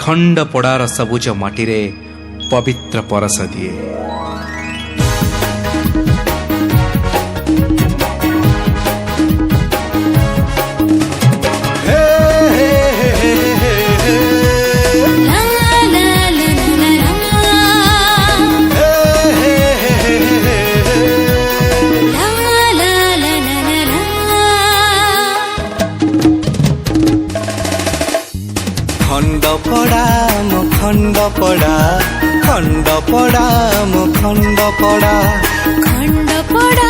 खंड पड़ार सबुज माटी रे पवित्र परस दिए। खंड पड़ा मो खंड पड़ा खंड पड़ा मो खंड पड़ा खंड पड़ा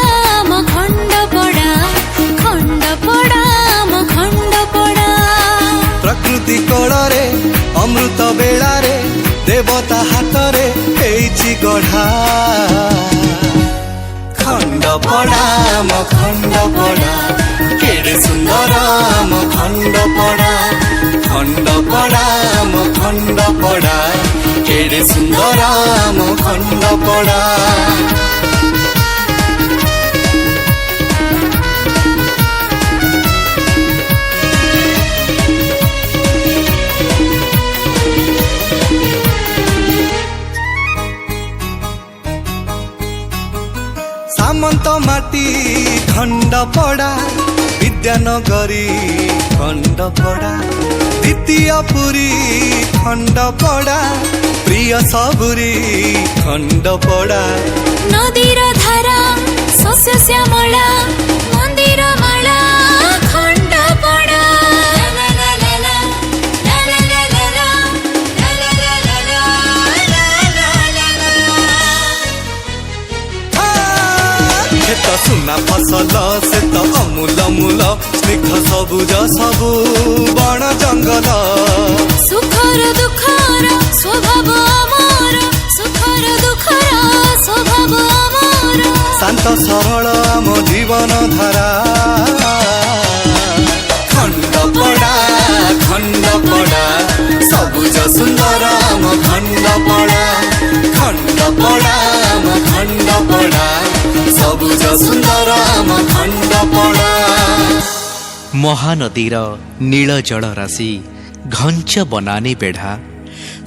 मो खंड पड़ा खंड पड़ा मो खंड पड़ा। प्रकृति कोड़ रे अमृत बेला रे देवता हाथ रे हेइछि गढ़ा। खंड पड़ा मो खंड पड़ा केड़े सुंदर मो खंड पड़ा। खंड पड़ा मो खंड पड़ा केड़े सुंदर मो खंड पड़ा। सामंत माटी खंड पड़ा विद्यानगरी खंड पड़ा द्वितीय पुरी खंड पड़ा प्रिय सबुरी खंड पड़ा। नदीर धारा शस्य श्यामला मंदिर माला खंड पड़ा। खेत सुना फसल से तो अमूल मूल स्निग्ध सबुज सबु बण जंगल। सुखर दुखर स्वभाव अमर सुखर दुखर स्वभाव अमर। शांत सरल आम जीवन धारा। खंड पड़ा सबुज सुंदर आम खंड पड़ा। खंड पड़ा आम खंड पड़ा सबुज सुंदर आम खंड पड़ा। महानदीर नील जल राशि घंच बनानी बेढ़ा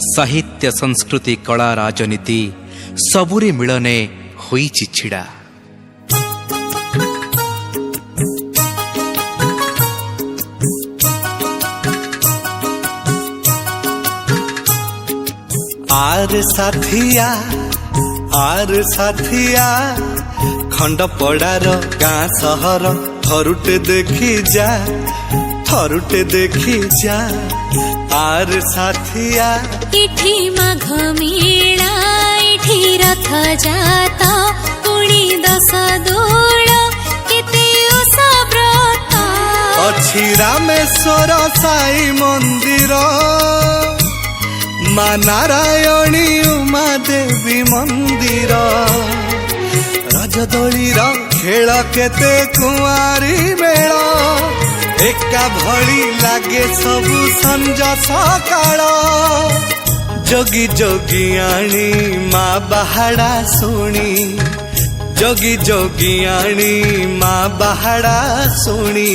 साहित्य संस्कृति कला राजनीति सबुरे मिलने हुई छिड़ा। आर साथिया खंड पड़ार गाँ सहर थरुटे देखी जा आर साथिया। इठी माघ मेला इठी रथ जाता पुणी दश दोल केते ओषा व्रत। अछि रामेश्वर साई मंदिर मा नारायणी उमा देवी मंदिर। रजदोलीर खेल केते कुआरी मेल एका भली लागे सबु संज सकाळ। जोगी जोगी आणी मा बाहाड़ा शुणी जोगी जोगी आणी मा बाहाड़ा शुणी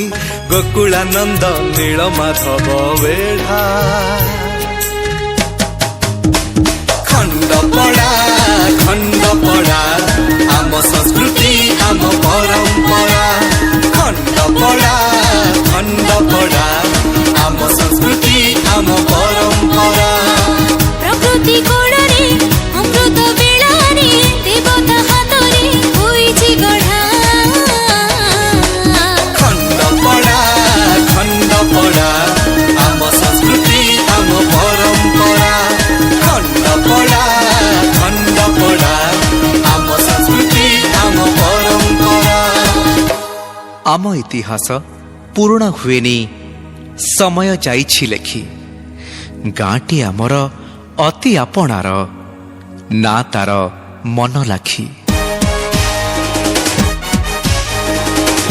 गोकुलानंद नीलमाधव बेढ़ा। खंड पड़ा आम संस्कृति आम परंपरा। खंड पड़ा आम संस्कृति आम परंपरा। प्रकृति कोड़े अमृत बेलारे देवता हाथ रे होइछि गढ़ा। खंड पड़ा आम संस्कृति आम परंपरा। खंड पड़ा आम संस्कृति आम परंपरा। आम इतिहास पूर्ण हुएनी समय जाइछि लेखि। गाँटी आमर अति आपणार ना तार मन लाखी।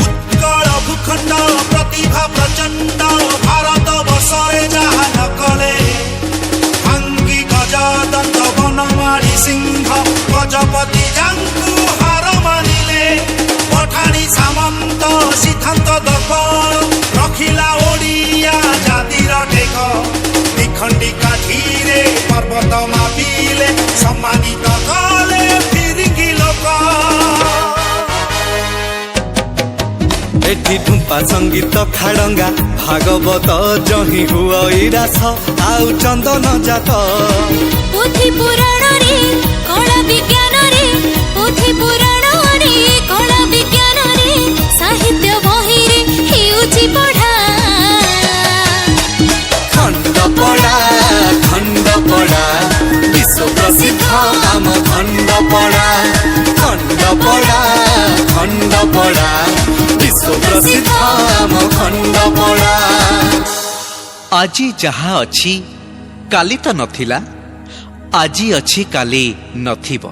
उत्कल भूखंड प्रतिभा प्रचंड भारत वर्षे जहा नकले भांगी गजदंत बनमारी सिंह गजपति जांकु हार मानिले। पठाणी सामंत सिद्धांत दर्पण रखिला ओडिया जातिर टेक निखंडी काठी रे पर्वत मापिले सम्मानित कले फिरिङ्गी लोक एठी ढुम्पा संगीत खाडंगा भागवत जही हुई रास आउ चंदन जात पोथी पुराण रे कला विज्ञान रे पोथी पुराण रे कला विज्ञान रे साहित्य बही रे हेउची पढ़ा खंड पड़ा विश्व प्रसिद्ध आम खंड पड़ा विश्व प्रसिद्ध आम खंड पड़ा ଆଜି ଯାହା ଅଛି କାଲି ତ ନଥିଲା, ଆଜି ଅଛି କାଲି ନଥିବ।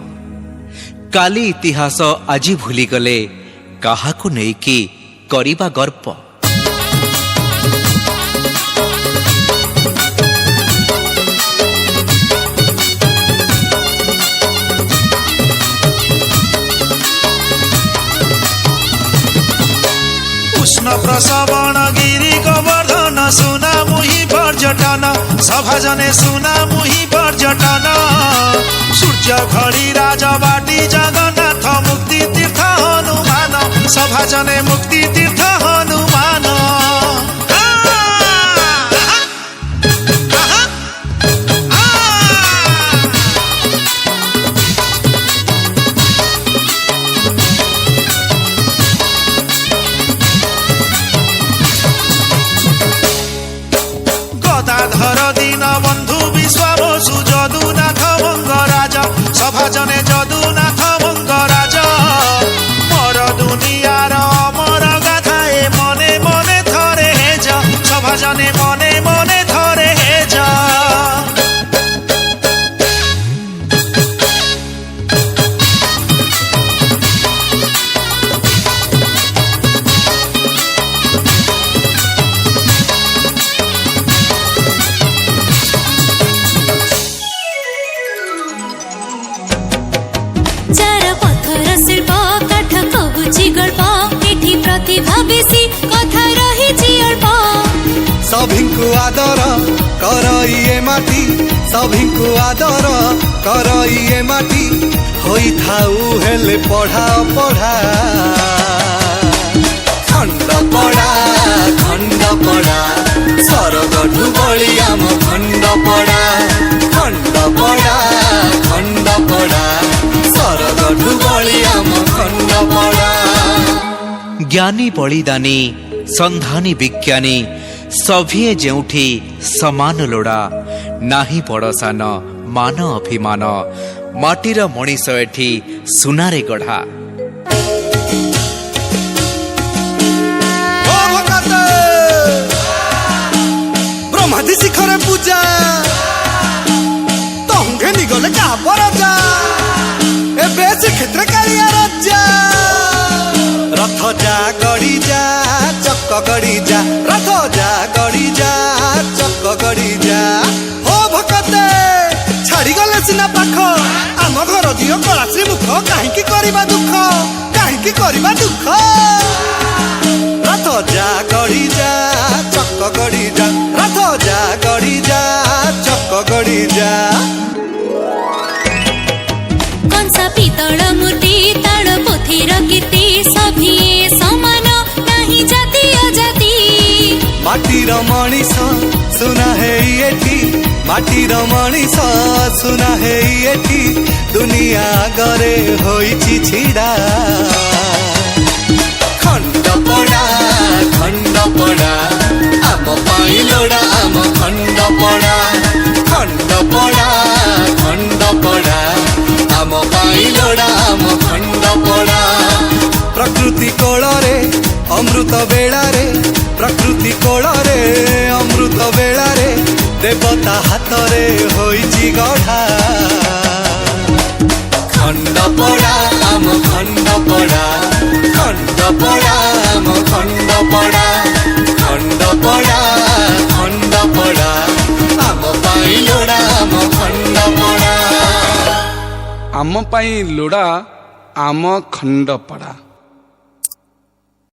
କାଲି ଇତିହାସ ଆଜି ଭୁଲିଗଲେ କାହାକୁ ନେଇକି କରିବା ଗର୍ବ। उष्ण प्रसवण गिरी गोवर्धन सुना मुही पर्यटन सभा जने सुना मुही पर्यटन सूर्य घड़ी राजबाटी जगन्नाथ मुक्ति तीर्थ हनुमान सभा जने मुक्ति तीर्थ हनुमान गदाधर दीन बंधु विश्वावसु जदुनाथ मंगराज सभा जने जदुनाथ मंगराज मोर दुनियार अमर गाथाए मने मने थरे हेज सभा जने मने मने थरे हेज चार पत्थर शिल्प काठ कबुची गल्प एठी प्रतिभा बेसी कथा रहिछि अल्प सभिଙ୍କୁ आदर कर इए माटी सभिଙ୍କୁ आदर कर इए माटी होई थाउ हेले पढ़ा पढ़ा खंड पड़ा सरग ढुबळी आम खंड पड़ा सरग ढुबळी आम खंड पड़ा ज्ञानी बलिदानी संधानी विज्ञानी सभिए जेउठी समान लोड़ा नाही बड़ सान मान अभिमान माटीर मणिष एठी सुनारे गढ़ा। ब्रह्मादि शिखर पूजा तंगे निगले का परजा एबे श्रीक्षेत्र कालिया राजा रथ जा गड़ी जा चक्क गड़ी जा रथ जा गड़ी जा चक्क गड़ी जा हो भकते छाड़ी गले सिना पाख आम घर दियो कला श्रीमुख काहींकी करबा दुख रथ जा गड़ी जा चक्क गड़ी जा रथ जा गड़ी जा चक्क गड़ी जा कंसा पितळ मूर्ति ताड़ पोथीर कीर्ति सभिए समान नाही जाति अजाति माटीर मणिष सुना है एठी माटीर मणिष सुना है एठी दुनिया गरे होइछि छिड़ा खंड पड़ा आम पाई लोड़ा आम खंड पड़ा आम पाई लोड़ा आम खंड पड़ा प्रकृति कोଳରେ अमृत बेलारे प्रकृति कोଳରେ अमृत बेलारे देवता हातरे होइछि गढ़ा खंड पड़ा आम खंड पड़ा आम खंड पड़ा आम पाई लोड़ा आम खंड पड़ा आम पाई लोड़ा आम खंड पड़ा।